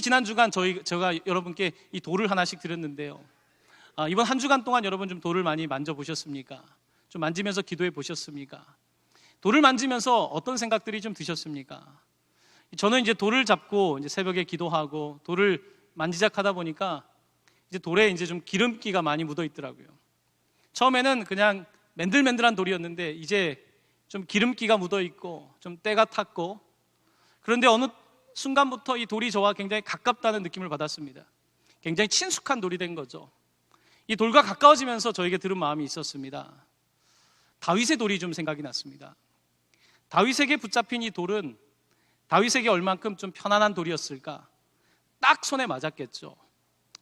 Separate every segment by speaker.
Speaker 1: 지난 주간 제가 여러분께 이 돌을 하나씩 드렸는데요. 이번 한 주간 동안 여러분 좀 돌을 많이 만져보셨습니까? 좀 만지면서 기도해 보셨습니까? 돌을 만지면서 어떤 생각들이 좀 드셨습니까? 저는 이제 돌을 잡고 이제 새벽에 기도하고 돌을 만지작하다 보니까 이제 돌에 이제 좀 기름기가 많이 묻어 있더라고요. 처음에는 그냥 맨들맨들한 돌이었는데 이제 좀 기름기가 묻어 있고 좀 때가 탔고, 그런데 어느 순간부터 이 돌이 저와 굉장히 가깝다는 느낌을 받았습니다. 굉장히 친숙한 돌이 된 거죠. 이 돌과 가까워지면서 저에게 들은 마음이 있었습니다. 다윗의 돌이 좀 생각이 났습니다. 다윗에게 붙잡힌 이 돌은 다윗에게 얼만큼 좀 편안한 돌이었을까? 딱 손에 맞았겠죠.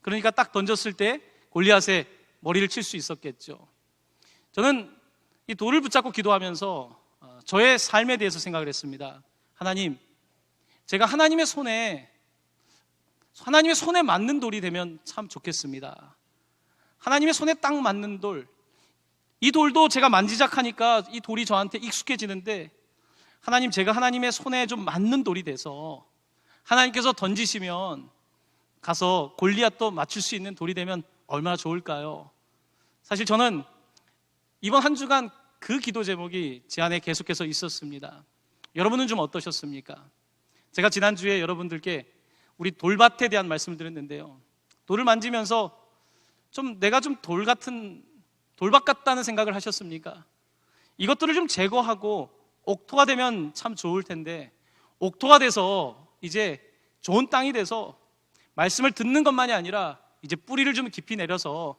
Speaker 1: 그러니까 딱 던졌을 때 골리앗의 머리를 칠 수 있었겠죠. 저는 이 돌을 붙잡고 기도하면서 저의 삶에 대해서 생각을 했습니다. 하나님, 제가 하나님의 손에 맞는 돌이 되면 참 좋겠습니다. 하나님의 손에 딱 맞는 돌, 이 돌도 제가 만지작하니까 이 돌이 저한테 익숙해지는데, 하나님, 제가 하나님의 손에 좀 맞는 돌이 돼서 하나님께서 던지시면 가서 골리앗도 맞출 수 있는 돌이 되면 얼마나 좋을까요? 사실 저는 이번 한 주간 그 기도 제목이 제 안에 계속해서 있었습니다. 여러분은 좀 어떠셨습니까? 제가 지난주에 여러분들께 우리 돌밭에 대한 말씀을 드렸는데요, 돌을 만지면서 좀 내가 좀 돌밭 같다는 생각을 하셨습니까? 이것들을 좀 제거하고 옥토가 되면 참 좋을 텐데, 옥토가 돼서 이제 좋은 땅이 돼서 말씀을 듣는 것만이 아니라 이제 뿌리를 좀 깊이 내려서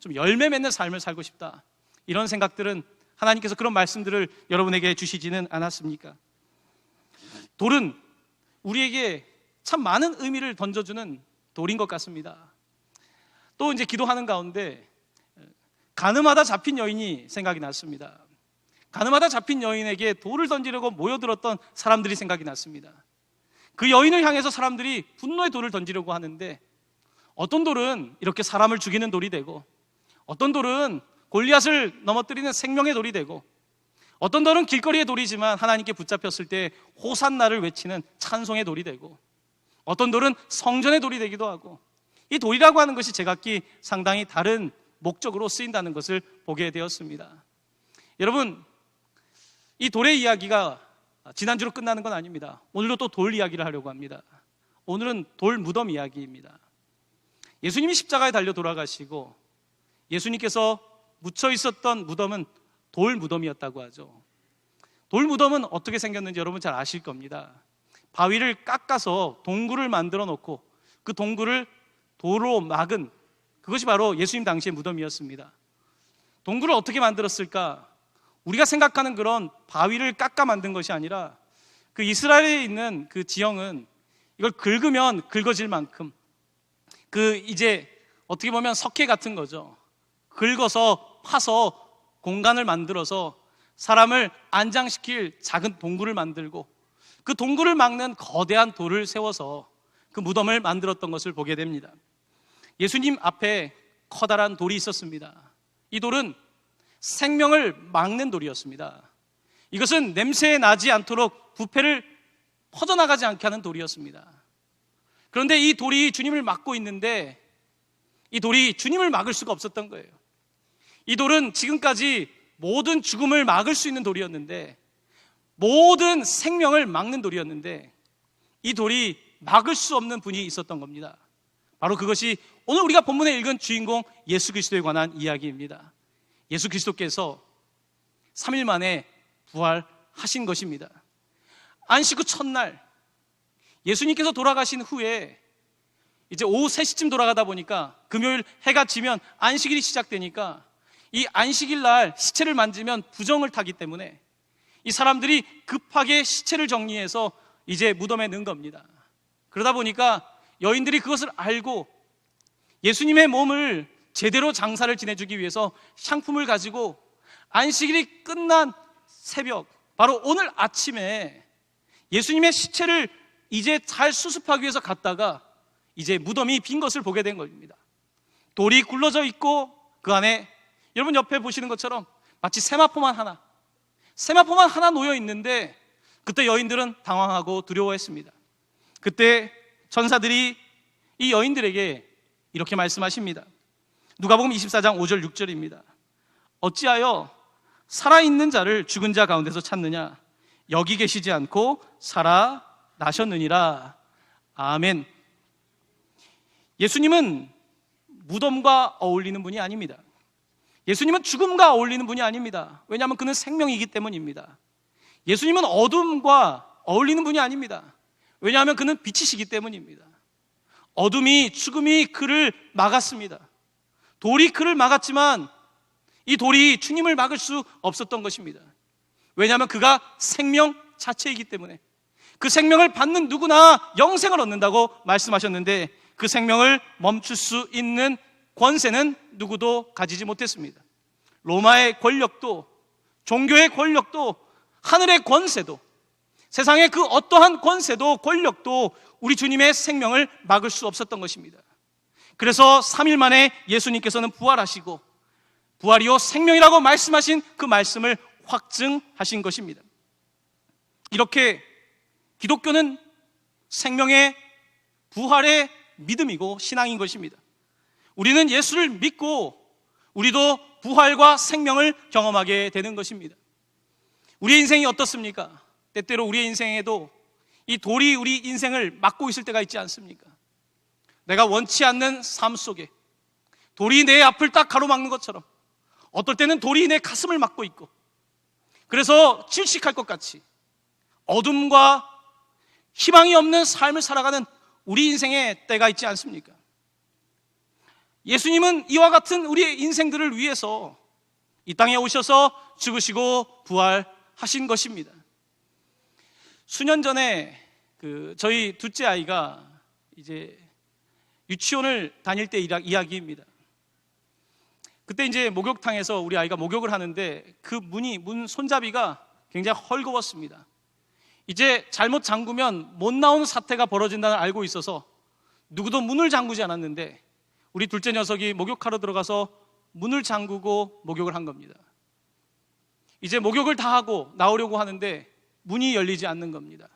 Speaker 1: 좀 열매 맺는 삶을 살고 싶다, 이런 생각들은 하나님께서 그런 말씀들을 여러분에게 주시지는 않았습니까? 돌은 우리에게 참 많은 의미를 던져주는 돌인 것 같습니다. 또 이제 기도하는 가운데 가늠하다 잡힌 여인이 생각이 났습니다. 가늠하다 잡힌 여인에게 돌을 던지려고 모여들었던 사람들이 생각이 났습니다. 그 여인을 향해서 사람들이 분노의 돌을 던지려고 하는데, 어떤 돌은 이렇게 사람을 죽이는 돌이 되고, 어떤 돌은 골리앗을 넘어뜨리는 생명의 돌이 되고, 어떤 돌은 길거리의 돌이지만 하나님께 붙잡혔을 때 호산나를 외치는 찬송의 돌이 되고, 어떤 돌은 성전의 돌이 되기도 하고, 이 돌이라고 하는 것이 제각기 상당히 다른 목적으로 쓰인다는 것을 보게 되었습니다. 여러분, 이 돌의 이야기가 지난주로 끝나는 건 아닙니다. 오늘도 또 돌 이야기를 하려고 합니다. 오늘은 돌 무덤 이야기입니다. 예수님이 십자가에 달려 돌아가시고 예수님께서 묻혀 있었던 무덤은 돌 무덤이었다고 하죠. 돌 무덤은 어떻게 생겼는지 여러분 잘 아실 겁니다. 바위를 깎아서 동굴을 만들어 놓고 그 동굴을 돌로 막은, 그것이 바로 예수님 당시의 무덤이었습니다. 동굴을 어떻게 만들었을까? 우리가 생각하는 그런 바위를 깎아 만든 것이 아니라, 그 이스라엘에 있는 그 지형은 이걸 긁으면 긁어질 만큼, 이제 어떻게 보면 석회 같은 거죠. 긁어서 파서 공간을 만들어서 사람을 안장시킬 작은 동굴을 만들고, 그 동굴을 막는 거대한 돌을 세워서 그 무덤을 만들었던 것을 보게 됩니다. 예수님 앞에 커다란 돌이 있었습니다. 이 돌은 생명을 막는 돌이었습니다. 이것은 냄새 나지 않도록 부패를 퍼져나가지 않게 하는 돌이었습니다. 그런데 이 돌이 주님을 막고 있는데, 이 돌이 주님을 막을 수가 없었던 거예요. 이 돌은 지금까지 모든 죽음을 막을 수 있는 돌이었는데, 모든 생명을 막는 돌이었는데, 이 돌이 막을 수 없는 분이 있었던 겁니다. 바로 그것이 오늘 우리가 본문에 읽은 주인공 예수 그리스도에 관한 이야기입니다. 예수 그리스도께서 3일 만에 부활하신 것입니다. 안식 후 첫날, 예수님께서 돌아가신 후에 이제 오후 3시쯤 돌아가다 보니까 금요일 해가 지면 안식일이 시작되니까, 이 안식일 날 시체를 만지면 부정을 타기 때문에 이 사람들이 급하게 시체를 정리해서 이제 무덤에 넣은 겁니다. 그러다 보니까 여인들이 그것을 알고 예수님의 몸을 제대로 장사를 지내주기 위해서 향품을 가지고 안식일이 끝난 새벽, 바로 오늘 아침에 예수님의 시체를 이제 잘 수습하기 위해서 갔다가 이제 무덤이 빈 것을 보게 된 겁니다. 돌이 굴러져 있고 그 안에 여러분 옆에 보시는 것처럼 마치 세마포만 하나 놓여 있는데, 그때 여인들은 당황하고 두려워했습니다. 그때 천사들이 이 여인들에게 이렇게 말씀하십니다. 누가복음 24장 5절 6절입니다. 어찌하여 살아있는 자를 죽은 자 가운데서 찾느냐? 여기 계시지 않고 살아나셨느니라. 아멘. 예수님은 무덤과 어울리는 분이 아닙니다. 예수님은 죽음과 어울리는 분이 아닙니다. 왜냐하면 그는 생명이기 때문입니다. 예수님은 어둠과 어울리는 분이 아닙니다. 왜냐하면 그는 빛이시기 때문입니다. 어둠이, 죽음이 그를 막았습니다. 돌이 그를 막았지만 이 돌이 주님을 막을 수 없었던 것입니다. 왜냐하면 그가 생명 자체이기 때문에. 그 생명을 받는 누구나 영생을 얻는다고 말씀하셨는데 그 생명을 멈출 수 있는 권세는 누구도 가지지 못했습니다. 로마의 권력도, 종교의 권력도, 하늘의 권세도, 세상의 그 어떠한 권세도 권력도 우리 주님의 생명을 막을 수 없었던 것입니다. 그래서 3일 만에 예수님께서는 부활하시고 부활이요 생명이라고 말씀하신 그 말씀을 확증하신 것입니다. 이렇게 기독교는 생명의 부활의 믿음이고 신앙인 것입니다. 우리는 예수를 믿고 우리도 부활과 생명을 경험하게 되는 것입니다. 우리의 인생이 어떻습니까? 때때로 우리의 인생에도 이 돌이 우리 인생을 막고 있을 때가 있지 않습니까? 내가 원치 않는 삶 속에 돌이 내 앞을 딱 가로막는 것처럼 어떨 때는 돌이 내 가슴을 막고 있고 그래서 질식할 것 같이 어둠과 희망이 없는 삶을 살아가는 우리 인생의 때가 있지 않습니까? 예수님은 이와 같은 우리의 인생들을 위해서 이 땅에 오셔서 죽으시고 부활하신 것입니다. 수년 전에 저희 둘째 아이가 이제 유치원을 다닐 때 이야기입니다. 그때 이제 목욕탕에서 우리 아이가 목욕을 하는데 그 문 손잡이가 굉장히 헐거웠습니다. 이제 잘못 잠그면 못 나오는 사태가 벌어진다는 알고 있어서 누구도 문을 잠그지 않았는데 우리 둘째 녀석이 목욕하러 들어가서 문을 잠그고 목욕을 한 겁니다. 이제 목욕을 다 하고 나오려고 하는데 문이 열리지 않는 겁니다.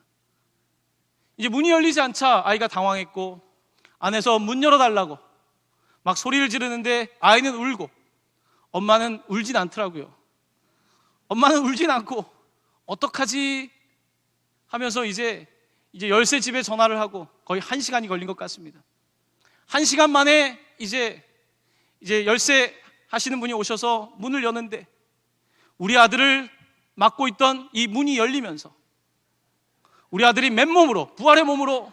Speaker 1: 이제 문이 열리지 않자 아이가 당황했고 안에서 문 열어달라고 막 소리를 지르는데 아이는 울고 엄마는 울진 않더라고요. 엄마는 울진 않고 어떡하지 하면서 이제 열쇠 집에 전화를 하고 거의 1시간이 걸린 것 같습니다. 1시간 만에 이제 열쇠 하시는 분이 오셔서 문을 여는데 우리 아들을 막고 있던 이 문이 열리면서 우리 아들이 맨몸으로 부활의 몸으로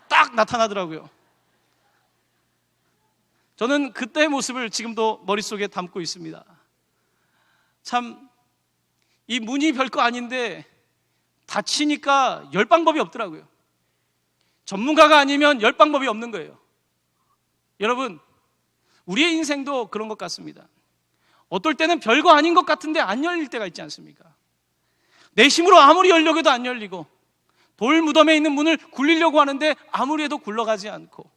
Speaker 1: 딱 나타나더라고요. 저는 그때의 모습을 지금도 머릿속에 담고 있습니다. 참 이 문이 별거 아닌데 닫히니까 열 방법이 없더라고요. 전문가가 아니면 열 방법이 없는 거예요. 여러분, 우리의 인생도 그런 것 같습니다. 어떨 때는 별거 아닌 것 같은데 안 열릴 때가 있지 않습니까? 내 힘으로 아무리 열려고 해도 안 열리고 돌 무덤에 있는 문을 굴리려고 하는데 아무리 해도 굴러가지 않고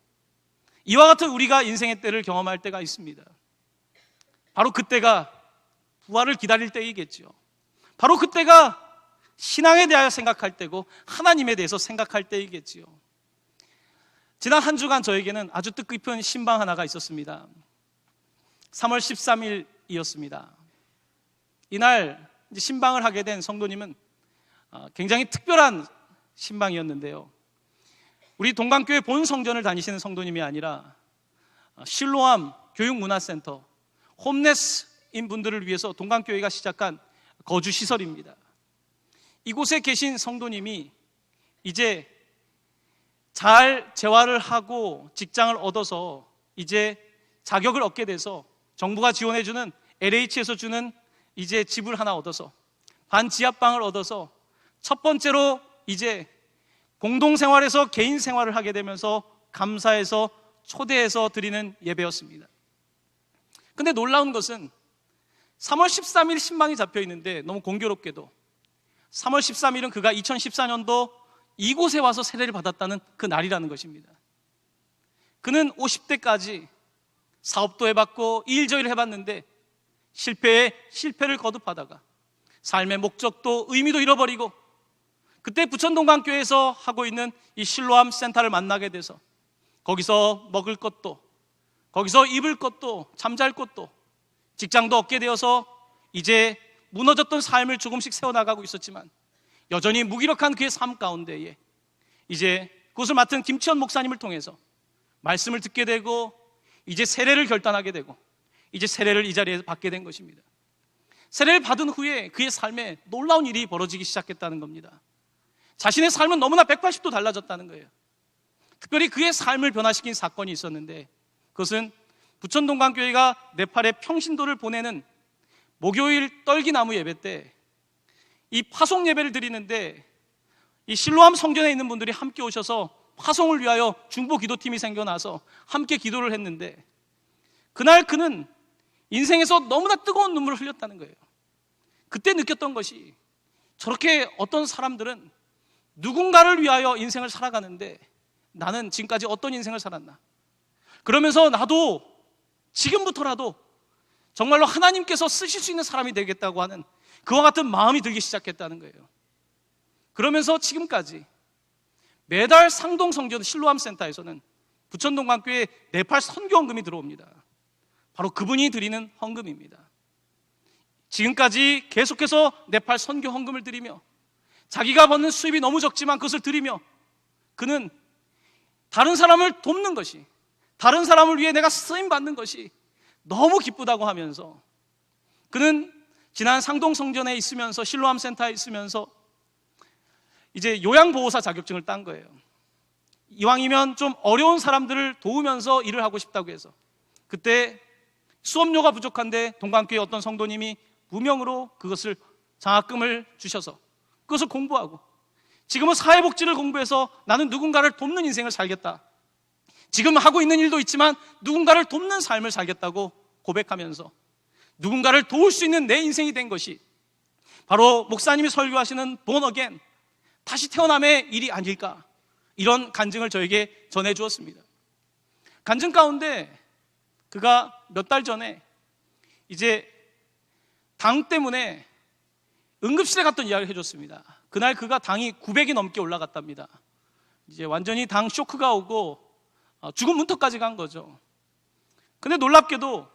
Speaker 1: 이와 같은 우리가 인생의 때를 경험할 때가 있습니다. 바로 그때가 부활을 기다릴 때이겠죠. 바로 그때가 신앙에 대하여 생각할 때고 하나님에 대해서 생각할 때이겠지요. 지난 한 주간 저에게는 아주 뜻깊은 신방 하나가 있었습니다. 3월 13일이었습니다. 이날 신방을 하게 된 성도님은 굉장히 특별한 신방이었는데요. 우리 동강교회 본 성전을 다니시는 성도님이 아니라 실로암 교육문화센터 홈레스인 분들을 위해서 동강교회가 시작한 거주시설입니다. 이곳에 계신 성도님이 이제 잘 재활을 하고 직장을 얻어서 이제 자격을 얻게 돼서 정부가 지원해주는 LH에서 주는 이제 집을 하나 얻어서 반지하방을 얻어서 첫 번째로 이제 공동생활에서 개인 생활을 하게 되면서 감사해서 초대해서 드리는 예배였습니다. 근데 놀라운 것은 3월 13일 신방이 잡혀 있는데 너무 공교롭게도 3월 13일은 그가 2014년도 이곳에 와서 세례를 받았다는 그 날이라는 것입니다. 그는 50대까지 사업도 해봤고 일저일을 해봤는데 실패를 거듭하다가 삶의 목적도 의미도 잃어버리고 그때 부천동강교회에서 하고 있는 이 실로암 센터를 만나게 돼서 거기서 먹을 것도, 거기서 입을 것도, 잠잘 것도, 직장도 얻게 되어서 이제 무너졌던 삶을 조금씩 세워나가고 있었지만 여전히 무기력한 그의 삶 가운데에 이제 그것을 맡은 김치현 목사님을 통해서 말씀을 듣게 되고 이제 세례를 결단하게 되고 이제 세례를 이 자리에서 받게 된 것입니다. 세례를 받은 후에 그의 삶에 놀라운 일이 벌어지기 시작했다는 겁니다. 자신의 삶은 너무나 180도 달라졌다는 거예요. 특별히 그의 삶을 변화시킨 사건이 있었는데 그것은 부천동강교회가 네팔에 평신도를 보내는 목요일 떨기나무 예배 때 이 파송 예배를 드리는데 이 실로암 성전에 있는 분들이 함께 오셔서 파송을 위하여 중보 기도팀이 생겨나서 함께 기도를 했는데 그날 그는 인생에서 너무나 뜨거운 눈물을 흘렸다는 거예요. 그때 느꼈던 것이 저렇게 어떤 사람들은 누군가를 위하여 인생을 살아가는데 나는 지금까지 어떤 인생을 살았나, 그러면서 나도 지금부터라도 정말로 하나님께서 쓰실 수 있는 사람이 되겠다고 하는 그와 같은 마음이 들기 시작했다는 거예요. 그러면서 지금까지 매달 상동성전 실로암 센터에서는 부천동강교회 네팔 선교 헌금이 들어옵니다. 바로 그분이 드리는 헌금입니다. 지금까지 계속해서 네팔 선교 헌금을 드리며 자기가 받는 수입이 너무 적지만 그것을 드리며 그는 다른 사람을 돕는 것이, 다른 사람을 위해 내가 쓰임받는 것이 너무 기쁘다고 하면서 그는 지난 상동성전에 있으면서 실로암 센터에 있으면서 이제 요양보호사 자격증을 딴 거예요. 이왕이면 좀 어려운 사람들을 도우면서 일을 하고 싶다고 해서 그때 수업료가 부족한데 동강교회 어떤 성도님이 무명으로 그것을 장학금을 주셔서 그것을 공부하고 지금은 사회복지를 공부해서 나는 누군가를 돕는 인생을 살겠다, 지금 하고 있는 일도 있지만 누군가를 돕는 삶을 살겠다고 고백하면서 누군가를 도울 수 있는 내 인생이 된 것이 바로 목사님이 설교하시는 born again, 다시 태어남의 일이 아닐까, 이런 간증을 저에게 전해주었습니다. 간증 가운데 그가 몇 달 전에 이제 당 때문에 응급실에 갔던 이야기를 해줬습니다. 그날 그가 당이 900이 넘게 올라갔답니다. 이제 완전히 당 쇼크가 오고 죽음 문턱까지 간 거죠. 근데 놀랍게도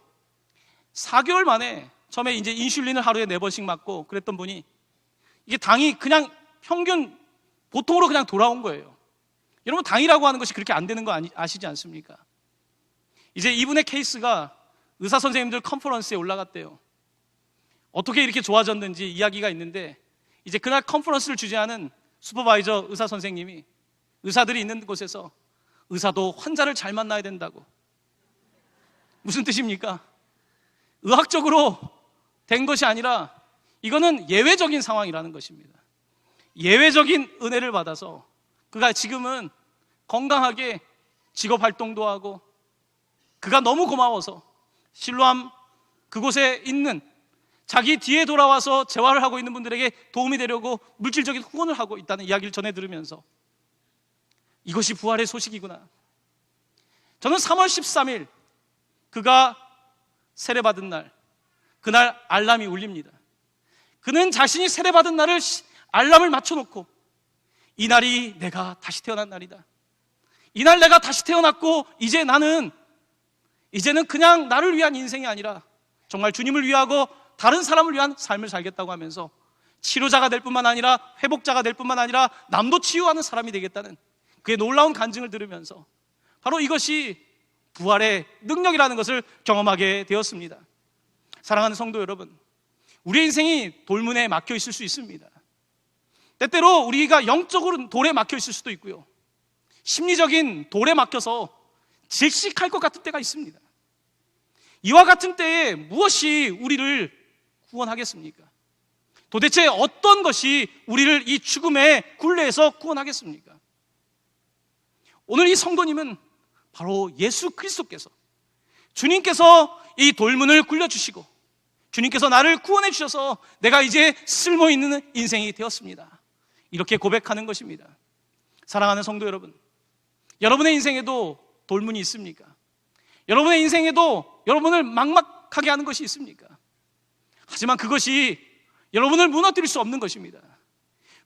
Speaker 1: 4개월 만에 처음에 이제 인슐린을 하루에 4번씩 맞고 그랬던 분이 이게 당이 그냥 평균 보통으로 그냥 돌아온 거예요. 여러분, 당이라고 하는 것이 그렇게 안 되는 거 아시지 않습니까? 이제 이분의 케이스가 의사 선생님들 컨퍼런스에 올라갔대요. 어떻게 이렇게 좋아졌는지 이야기가 있는데 이제 그날 컨퍼런스를 주재하는 슈퍼바이저 의사 선생님이 의사들이 있는 곳에서 의사도 환자를 잘 만나야 된다고. 무슨 뜻입니까? 의학적으로 된 것이 아니라 이거는 예외적인 상황이라는 것입니다. 예외적인 은혜를 받아서 그가 지금은 건강하게 직업 활동도 하고 그가 너무 고마워서 실로암 그곳에 있는 자기 뒤에 돌아와서 재활을 하고 있는 분들에게 도움이 되려고 물질적인 후원을 하고 있다는 이야기를 전해 들으면서 이것이 부활의 소식이구나. 저는 3월 13일 그가 세례받은 날, 그날 알람이 울립니다. 그는 자신이 세례받은 날을 알람을 맞춰놓고 이 날이 내가 다시 태어난 날이다, 이날 내가 다시 태어났고 이제는 그냥 나를 위한 인생이 아니라 정말 주님을 위하고 다른 사람을 위한 삶을 살겠다고 하면서 치료자가 될 뿐만 아니라 회복자가 될 뿐만 아니라 남도 치유하는 사람이 되겠다는 그의 놀라운 간증을 들으면서 바로 이것이 부활의 능력이라는 것을 경험하게 되었습니다. 사랑하는 성도 여러분, 우리의 인생이 돌문에 막혀 있을 수 있습니다. 때때로 우리가 영적으로 돌에 막혀 있을 수도 있고요, 심리적인 돌에 막혀서 질식할 것 같은 때가 있습니다. 이와 같은 때에 무엇이 우리를 구원하겠습니까? 도대체 어떤 것이 우리를 이 죽음의 굴레에서 구원하겠습니까? 오늘 이 성도님은 바로 예수 그리스도께서, 주님께서 이 돌문을 굴려주시고 주님께서 나를 구원해 주셔서 내가 이제 쓸모있는 인생이 되었습니다, 이렇게 고백하는 것입니다. 사랑하는 성도 여러분, 여러분의 인생에도 돌문이 있습니까? 여러분의 인생에도 여러분을 막막하게 하는 것이 있습니까? 하지만 그것이 여러분을 무너뜨릴 수 없는 것입니다.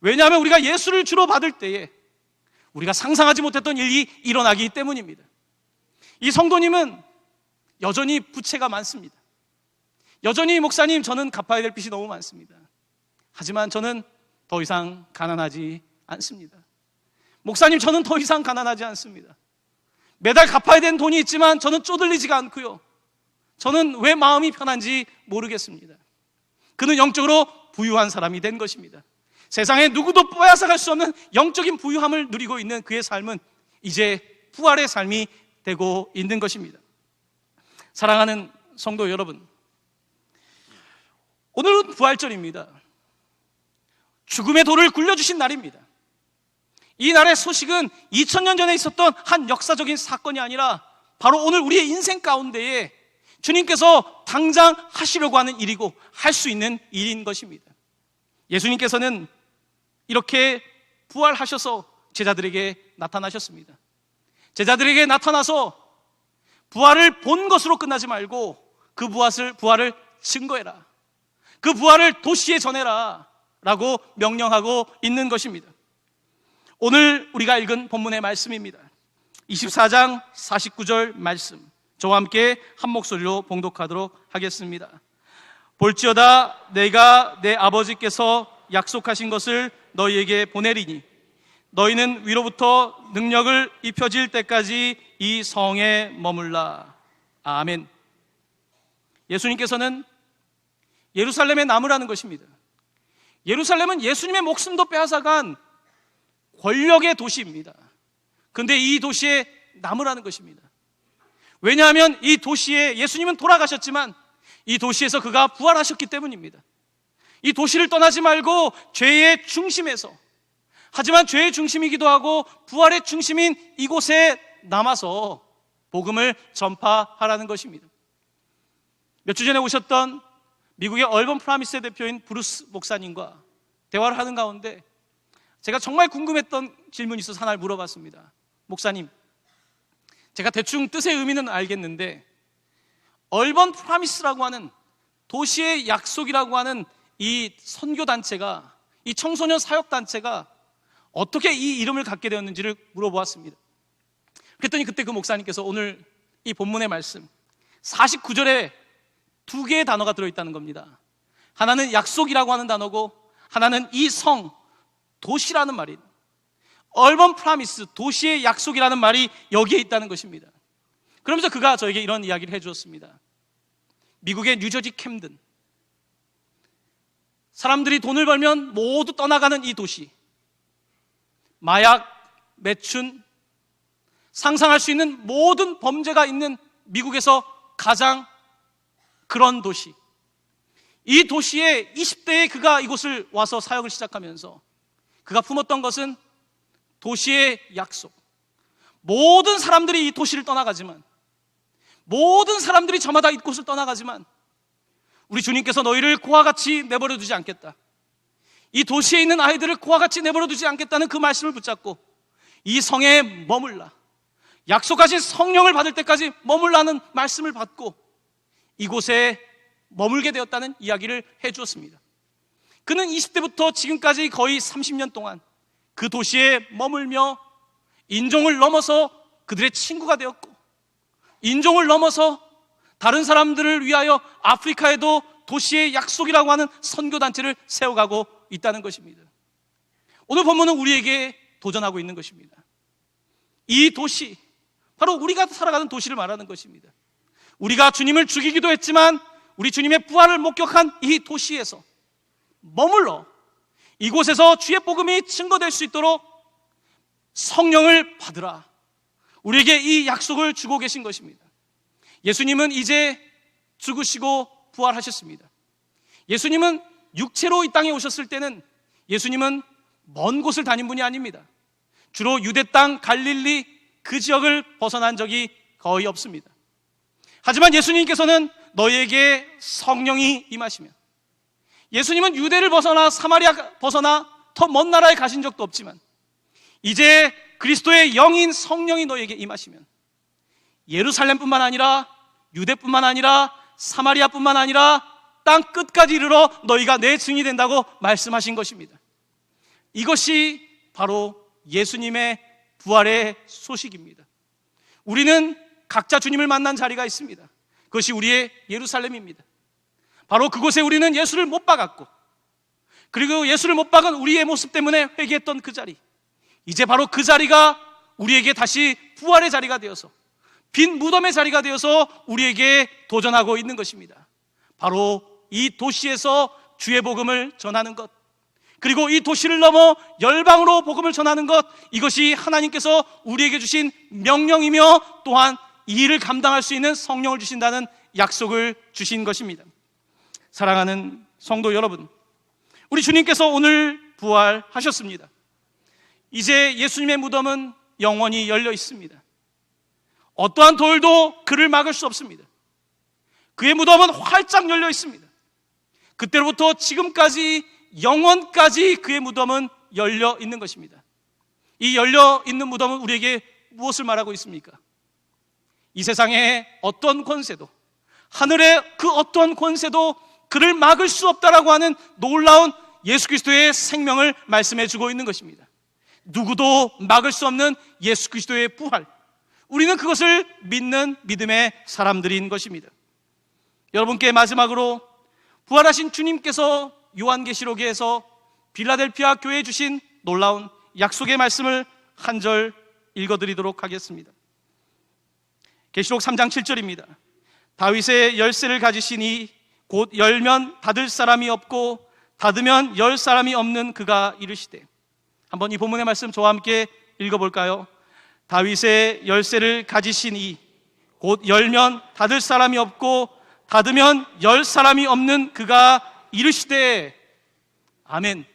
Speaker 1: 왜냐하면 우리가 예수를 주로 받을 때에 우리가 상상하지 못했던 일이 일어나기 때문입니다. 이 성도님은 여전히 부채가 많습니다. 여전히 목사님, 저는 갚아야 될 빚이 너무 많습니다. 하지만 저는 더 이상 가난하지 않습니다. 목사님, 저는 더 이상 가난하지 않습니다. 매달 갚아야 되는 돈이 있지만 저는 쪼들리지가 않고요. 저는 왜 마음이 편한지 모르겠습니다. 그는 영적으로 부유한 사람이 된 것입니다. 세상에 누구도 빼앗아갈 수 없는 영적인 부유함을 누리고 있는 그의 삶은 이제 부활의 삶이 되고 있는 것입니다. 사랑하는 성도 여러분, 오늘은 부활절입니다. 죽음의 돌을 굴려주신 날입니다. 이 날의 소식은 2000년 전에 있었던 한 역사적인 사건이 아니라 바로 오늘 우리의 인생 가운데에 주님께서 당장 하시려고 하는 일이고 할 수 있는 일인 것입니다. 예수님께서는 이렇게 부활하셔서 제자들에게 나타나셨습니다. 제자들에게 나타나서 부활을 본 것으로 끝나지 말고 그 부활을 증거해라, 그 부활을 도시에 전해라 라고 명령하고 있는 것입니다. 오늘 우리가 읽은 본문의 말씀입니다. 24장 49절 말씀, 저와 함께 한 목소리로 봉독하도록 하겠습니다. 볼지어다 내가 내 아버지께서 약속하신 것을 너희에게 보내리니 너희는 위로부터 능력을 입혀질 때까지 이 성에 머물라. 아멘. 예수님께서는 예루살렘에 남으라는 것입니다. 예루살렘은 예수님의 목숨도 빼앗아간 권력의 도시입니다. 그런데 이 도시에 남으라는 것입니다. 왜냐하면 이 도시에 예수님은 돌아가셨지만 이 도시에서 그가 부활하셨기 때문입니다. 이 도시를 떠나지 말고 죄의 중심에서, 하지만 죄의 중심이기도 하고 부활의 중심인 이곳에 남아서 복음을 전파하라는 것입니다. 몇 주 전에 오셨던 미국의 얼번 프라미스의 대표인 브루스 목사님과 대화를 하는 가운데 제가 정말 궁금했던 질문이 있어서 하나를 물어봤습니다. 목사님, 제가 대충 뜻의 의미는 알겠는데 얼번 프라미스라고 하는 도시의 약속이라고 하는 이 선교단체가, 이 청소년 사역단체가 어떻게 이 이름을 갖게 되었는지를 물어보았습니다. 그랬더니 그때 그 목사님께서 오늘 이 본문의 말씀 49절에 두 개의 단어가 들어있다는 겁니다. 하나는 약속이라고 하는 단어고 하나는 이 성, 도시라는 말이, 얼번 프라미스, 도시의 약속이라는 말이 여기에 있다는 것입니다. 그러면서 그가 저에게 이런 이야기를 해주었습니다. 미국의 뉴저지 캠든, 사람들이 돈을 벌면 모두 떠나가는 이 도시, 마약, 매춘, 상상할 수 있는 모든 범죄가 있는 미국에서 가장 그런 도시, 이 도시에 20대에 그가 이곳을 와서 사역을 시작하면서 그가 품었던 것은 도시의 약속. 모든 사람들이 이 도시를 떠나가지만, 모든 사람들이 저마다 이곳을 떠나가지만 우리 주님께서 너희를 고와 같이 내버려 두지 않겠다, 이 도시에 있는 아이들을 고와 같이 내버려 두지 않겠다는 그 말씀을 붙잡고 이 성에 머물라, 약속하신 성령을 받을 때까지 머물라는 말씀을 받고 이곳에 머물게 되었다는 이야기를 해주었습니다. 그는 20대부터 지금까지 거의 30년 동안 그 도시에 머물며 인종을 넘어서 그들의 친구가 되었고, 인종을 넘어서 다른 사람들을 위하여 아프리카에도 도시의 약속이라고 하는 선교단체를 세워가고 있다는 것입니다. 오늘 본문은 우리에게 도전하고 있는 것입니다. 이 도시, 바로 우리가 살아가는 도시를 말하는 것입니다. 우리가 주님을 죽이기도 했지만 우리 주님의 부활을 목격한 이 도시에서 머물러 이곳에서 주의 복음이 증거될 수 있도록 성령을 받으라, 우리에게 이 약속을 주고 계신 것입니다. 예수님은 이제 죽으시고 부활하셨습니다. 예수님은 육체로 이 땅에 오셨을 때는 예수님은 먼 곳을 다닌 분이 아닙니다. 주로 유대 땅 갈릴리 그 지역을 벗어난 적이 거의 없습니다. 하지만 예수님께서는 너희에게 성령이 임하시면, 예수님은 유대를 벗어나 사마리아 벗어나 더 먼 나라에 가신 적도 없지만 이제 그리스도의 영인 성령이 너희에게 임하시면 예루살렘뿐만 아니라 유대뿐만 아니라 사마리아뿐만 아니라 땅 끝까지 이르러 너희가 내 증인이 된다고 말씀하신 것입니다. 이것이 바로 예수님의 부활의 소식입니다. 우리는 각자 주님을 만난 자리가 있습니다. 그것이 우리의 예루살렘입니다. 바로 그곳에 우리는 예수를 못 박았고, 그리고 예수를 못 박은 우리의 모습 때문에 회개했던 그 자리, 이제 바로 그 자리가 우리에게 다시 부활의 자리가 되어서, 빈 무덤의 자리가 되어서 우리에게 도전하고 있는 것입니다. 바로 이 도시에서 주의 복음을 전하는 것, 그리고 이 도시를 넘어 열방으로 복음을 전하는 것, 이것이 하나님께서 우리에게 주신 명령이며 또한 이 일을 감당할 수 있는 성령을 주신다는 약속을 주신 것입니다. 사랑하는 성도 여러분, 우리 주님께서 오늘 부활하셨습니다. 이제 예수님의 무덤은 영원히 열려 있습니다. 어떠한 돌도 그를 막을 수 없습니다. 그의 무덤은 활짝 열려 있습니다. 그때로부터 지금까지 영원까지 그의 무덤은 열려 있는 것입니다. 이 열려 있는 무덤은 우리에게 무엇을 말하고 있습니까? 이 세상의 어떤 권세도, 하늘의 그 어떤 권세도 그를 막을 수 없다라고 하는 놀라운 예수 그리스도의 생명을 말씀해 주고 있는 것입니다. 누구도 막을 수 없는 예수 그리스도의 부활, 우리는 그것을 믿는 믿음의 사람들인 것입니다. 여러분께 마지막으로 부활하신 주님께서 요한계시록에서 빌라델피아 교회에 주신 놀라운 약속의 말씀을 한 절 읽어드리도록 하겠습니다. 계시록 3장 7절입니다. 다윗의 열쇠를 가지시니 곧 열면 닫을 사람이 없고 닫으면 열 사람이 없는 그가 이르시되. 한번 이 본문의 말씀 저와 함께 읽어볼까요? 다윗의 열쇠를 가지시니 곧 열면 닫을 사람이 없고 닫으면 열 사람이 없는 그가 이르시되. 아멘.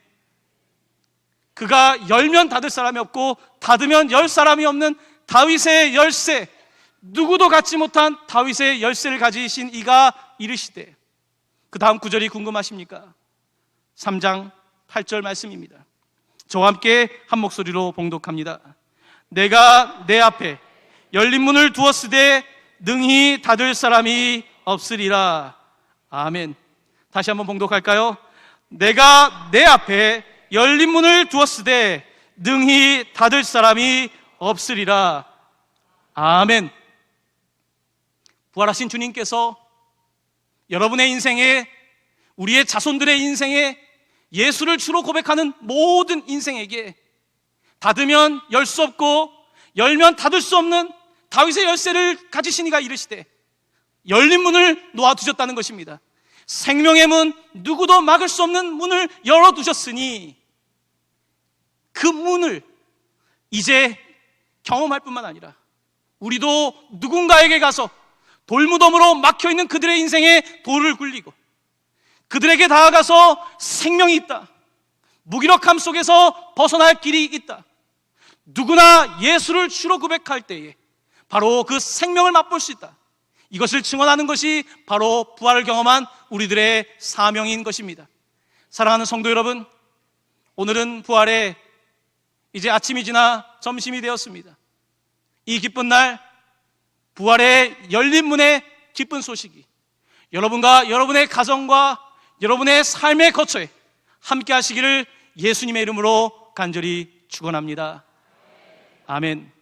Speaker 1: 그가 열면 닫을 사람이 없고 닫으면 열 사람이 없는 다윗의 열쇠, 누구도 갖지 못한 다윗의 열쇠를 가지신 이가 이르시되. 그 다음 구절이 궁금하십니까? 3장 8절 말씀입니다. 저와 함께 한 목소리로 봉독합니다. 내가 내 앞에 열린 문을 두었으되 능히 닫을 사람이 없으리라. 아멘. 다시 한번 봉독할까요? 내가 내 앞에 열린 문을 두었으되 능히 닫을 사람이 없으리라. 아멘. 부활하신 주님께서 여러분의 인생에, 우리의 자손들의 인생에, 예수를 주로 고백하는 모든 인생에게 닫으면 열 수 없고 열면 닫을 수 없는 다윗의 열쇠를 가지신 이가 이르시되 열린 문을 놓아두셨다는 것입니다. 생명의 문, 누구도 막을 수 없는 문을 열어두셨으니 그 문을 이제 경험할 뿐만 아니라 우리도 누군가에게 가서 돌무덤으로 막혀있는 그들의 인생에 돌을 굴리고 그들에게 다가가서 생명이 있다, 무기력함 속에서 벗어날 길이 있다, 누구나 예수를 주로 고백할 때에 바로 그 생명을 맛볼 수 있다, 이것을 증언하는 것이 바로 부활을 경험한 우리들의 사명인 것입니다. 사랑하는 성도 여러분, 오늘은 부활의 이제 아침이 지나 점심이 되었습니다. 이 기쁜 날, 부활의 열린 문의 기쁜 소식이 여러분과 여러분의 가정과 여러분의 삶의 거처에 함께 하시기를 예수님의 이름으로 간절히 축원합니다. 아멘.